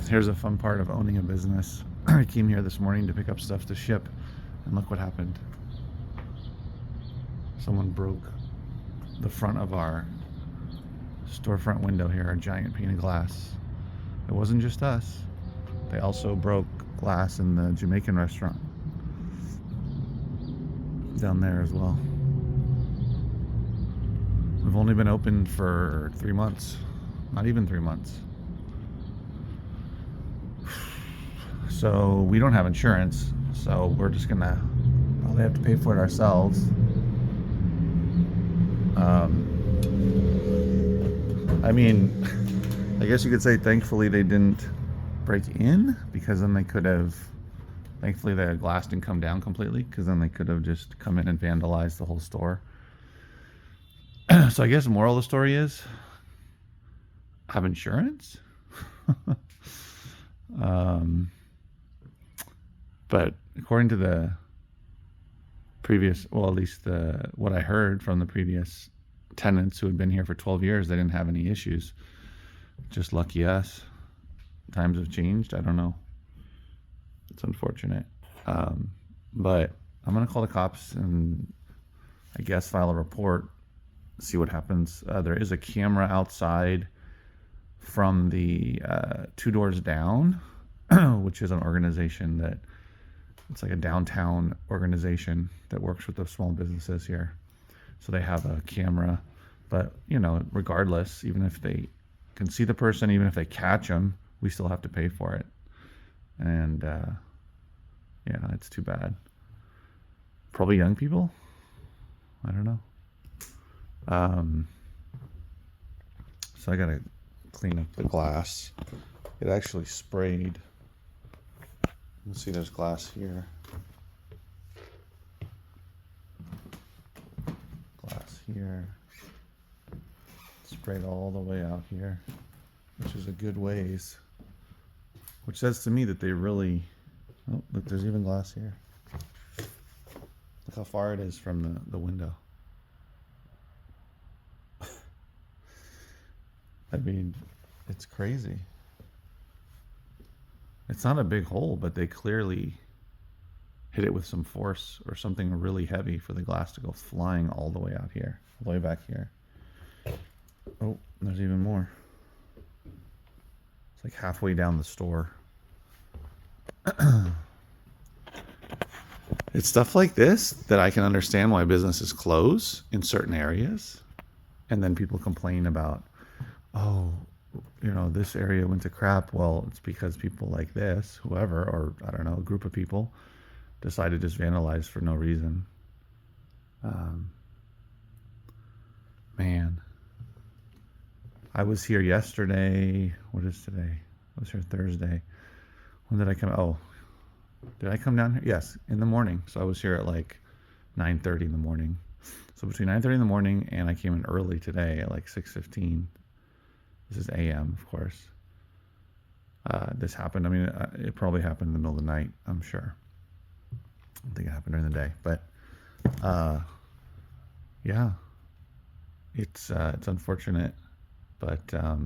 Here's a fun part of owning a business. I came here this morning to pick up stuff to ship, and look what happened. Someone broke the front of our storefront window here, a giant pane of glass. It wasn't just us. They also broke glass in the Jamaican restaurant down there as well. We've only been open for 3 months. Not even 3 months. So we don't have insurance, so we're just gonna probably have to pay for it ourselves. I mean, I guess you could say thankfully they didn't break in, because then they could have, thankfully the glass didn't come down completely, because then they could have just come in and vandalized the whole store. So I guess the moral of the story is, have insurance. But according to the previous, well, at least what I heard from the previous tenants who had been here for 12 years, they didn't have any issues. Just lucky us. Times have changed. I don't know. It's unfortunate. But I'm going to call the cops and I guess file a report, see what happens. There is a camera outside from the 2 doors down, which is an organization that, it's like a downtown organization that works with the small businesses here. So they have a camera, but you know, regardless, even if they can see the person, even if they catch them, we still have to pay for it. And yeah, it's too bad. Probably young people. I don't know. So I gotta clean up the glass. It actually sprayed. You can see there's glass here. Glass here. Sprayed all the way out here, which is a good ways. Which says to me that they really, oh, look, there's even glass here. Look how far it is from the window. I mean, it's crazy. It's not a big hole, but they clearly hit it with some force or something really heavy for the glass to go flying all the way out here, all the way back here. Oh, there's even more. It's like halfway down the store. It's stuff like this that I can understand why businesses close in certain areas. And then people complain about, oh, you know, this area went to crap. Well, it's because people like this, whoever, or I don't know, a group of people decided to just vandalize for no reason. Man, I was here yesterday. What is today? I was here Thursday. When did I come? Oh, did I come down here? Yes, in the morning. So I was here at like 9:30 in the morning. So between 9:30 in the morning and I came in early today at like 6:15. This is AM, of course. This happened. I mean, it probably happened in the middle of the night, I'm sure. I don't think it happened during the day. But, yeah. It's unfortunate. But, I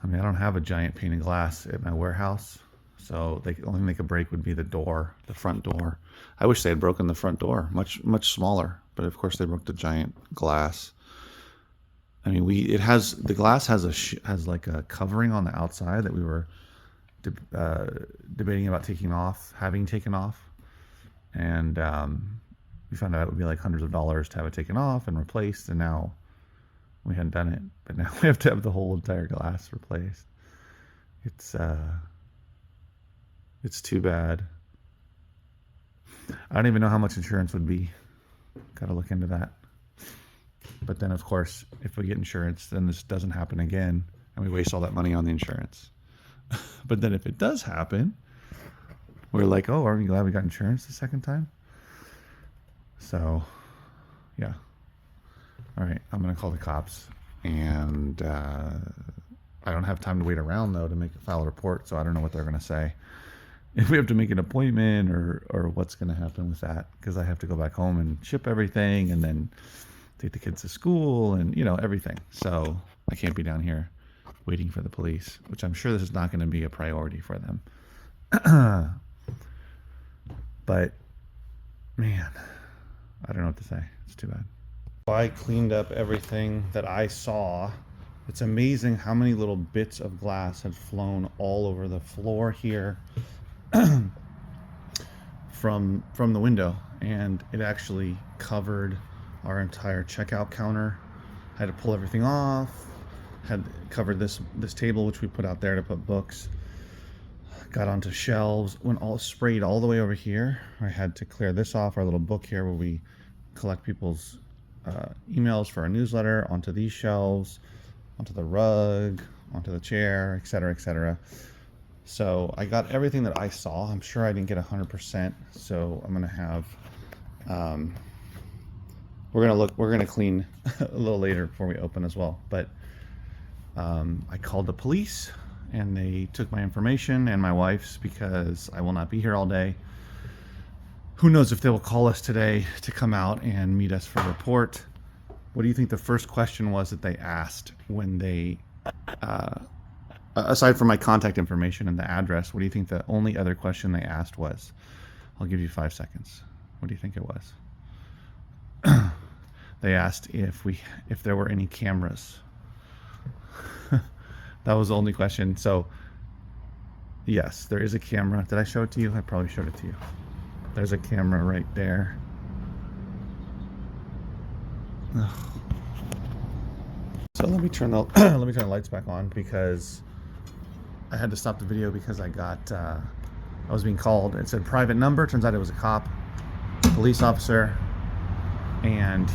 mean, I don't have a giant pane of glass at my warehouse. So the only thing they could break would be the door, the front door. I wish they had broken the front door, much, much smaller. But, of course, they broke the giant glass. I mean, the glass has like a covering on the outside that we were debating about having taken off. And we found out it would be like hundreds of dollars to have it taken off and replaced. And now we hadn't done it, but now we have to have the whole entire glass replaced. It's too bad. I don't even know how much insurance would be. Got to look into that. But then, of course, if we get insurance, then this doesn't happen again, and we waste all that money on the insurance. But then if it does happen, we're like, oh, aren't we glad we got insurance the second time? So, yeah. All right, I'm going to call the cops. And I don't have time to wait around, though, to file a report, so I don't know what they're going to say. If we have to make an appointment or what's going to happen with that, because I have to go back home and ship everything and then take the kids to school and, you know, everything. So I can't be down here waiting for the police, which I'm sure this is not going to be a priority for them. But man, I don't know what to say. It's too bad. I cleaned up everything that I saw. It's amazing how many little bits of glass had flown all over the floor here from the window, and it actually covered our entire checkout counter. I had to pull everything off. Had covered this table, which we put out there to put books. Got onto shelves, went all sprayed all the way over here. I had to clear this off, our little book here where we collect people's emails for our newsletter, onto these shelves, onto the rug, onto the chair, etc., etc. So I got everything that I saw. I'm sure I didn't get 100%, so I'm gonna have we're gonna clean a little later before we open as well. But I called the police and they took my information and my wife's, because I will not be here all day. Who knows if they will call us today to come out and meet us for a report. What do you think the first question was that they asked when they, aside from my contact information and the address, what do you think the only other question they asked was? I'll give you 5 seconds. What do you think it was? They asked if there were any cameras. That was the only question. So yes, there is a camera. Did I show it to you? I probably showed it to you. There's a camera right there. Ugh. So let me turn the lights back on, because I had to stop the video because I was being called. It said private number. Turns out it was a cop, police officer, and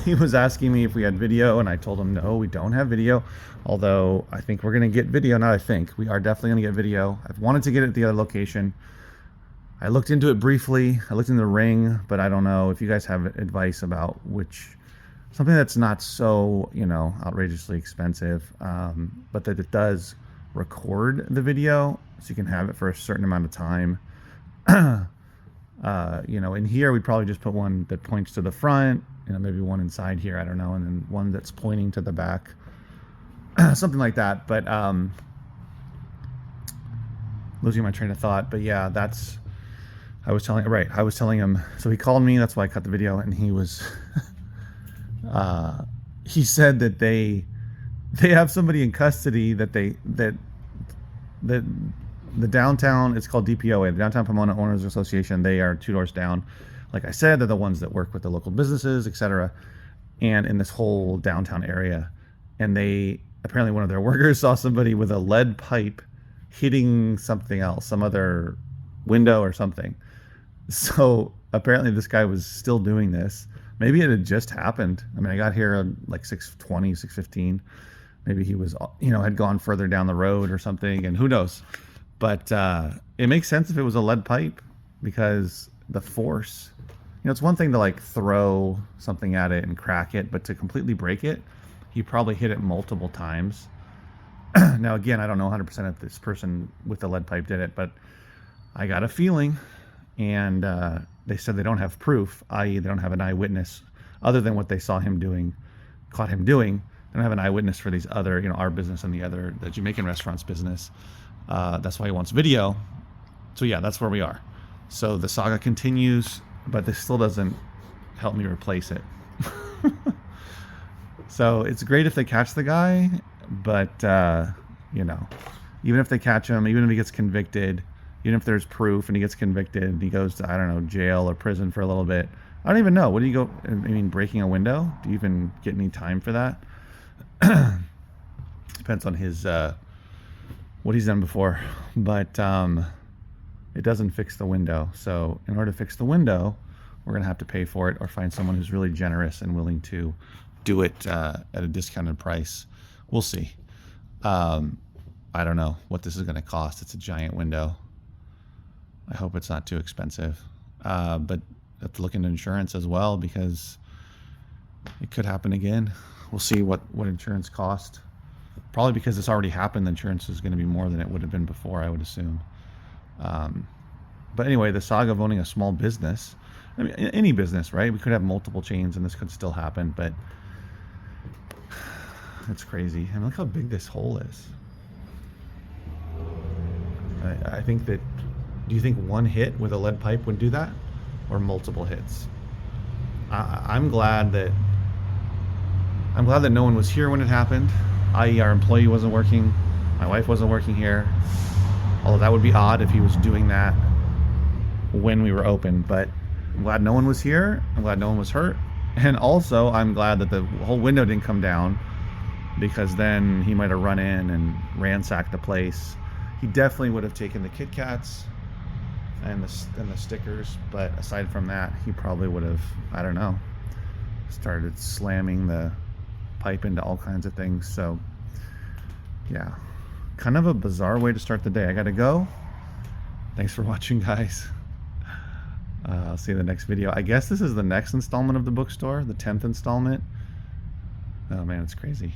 he was asking me if we had video, and I told him no, we don't have video. Although I think we're gonna get video. Not I think, we are definitely gonna get video. I've wanted to get it at the other location. I looked into it briefly. I looked into the Ring, but I don't know if you guys have advice about something that's not so, outrageously expensive, but that it does record the video, so you can have it for a certain amount of time. In here we probably just put one that points to the front, maybe one inside here, I don't know, and then one that's pointing to the back, something like that. But losing my train of thought. But yeah, I was telling him, so he called me, that's why I cut the video, and he was he said that they have somebody in custody that the downtown, it's called DPOA, the Downtown Pomona Owners Association. They are 2 doors down. Like I said, they're the ones that work with the local businesses, etc. And in this whole downtown area, and apparently one of their workers saw somebody with a lead pipe hitting something else, some other window or something. So apparently this guy was still doing this. Maybe it had just happened. I mean, I got here at like 6:20, 6:15. Maybe he was, had gone further down the road or something, and who knows. But it makes sense if it was a lead pipe, because the force, it's one thing to like throw something at it and crack it, but to completely break it, he probably hit it multiple times. Now, again, I don't know 100% if this person with the lead pipe did it, but I got a feeling, and they said they don't have proof, i.e. they don't have an eyewitness other than what they saw him doing, caught him doing. They don't have an eyewitness for these other, our business and the Jamaican restaurant's business. That's why he wants video. So yeah, that's where we are. So the saga continues, but this still doesn't help me replace it. So it's great if they catch the guy, but even if they catch him, even if he gets convicted, even if there's proof and he gets convicted and he goes to, I don't know, jail or prison for a little bit, I don't even know. What do you go, breaking a window? Do you even get any time for that? Depends on his, what he's done before, but it doesn't fix the window. So in order to fix the window, we're gonna have to pay for it or find someone who's really generous and willing to do it at a discounted price. We'll see. I don't know what this is gonna cost. It's a giant window. I hope it's not too expensive, but I have to look into insurance as well, because it could happen again. We'll see what insurance cost. Probably because it's already happened, the insurance is going to be more than it would have been before, I would assume. But anyway, the saga of owning a small business, any business, right? We could have multiple chains and this could still happen, but It's crazy. And look how big this hole is. I think that, do you think one hit with a lead pipe would do that? Or multiple hits? I'm glad that no one was here when it happened, i.e. our employee wasn't working, my wife wasn't working here. Although that would be odd if he was doing that when we were open, but I'm glad no one was here. I'm glad no one was hurt. And also I'm glad that the whole window didn't come down, because then he might have run in and ransacked the place. He definitely would have taken the Kit Kats and the stickers, but aside from that, he probably would have, I don't know, started slamming the pipe into all kinds of things. So yeah, kind of a bizarre way to start the day. I gotta go. Thanks for watching, guys. I'll see you in the next video. I guess this is the next installment of the bookstore, the 10th installment. Oh man, it's crazy.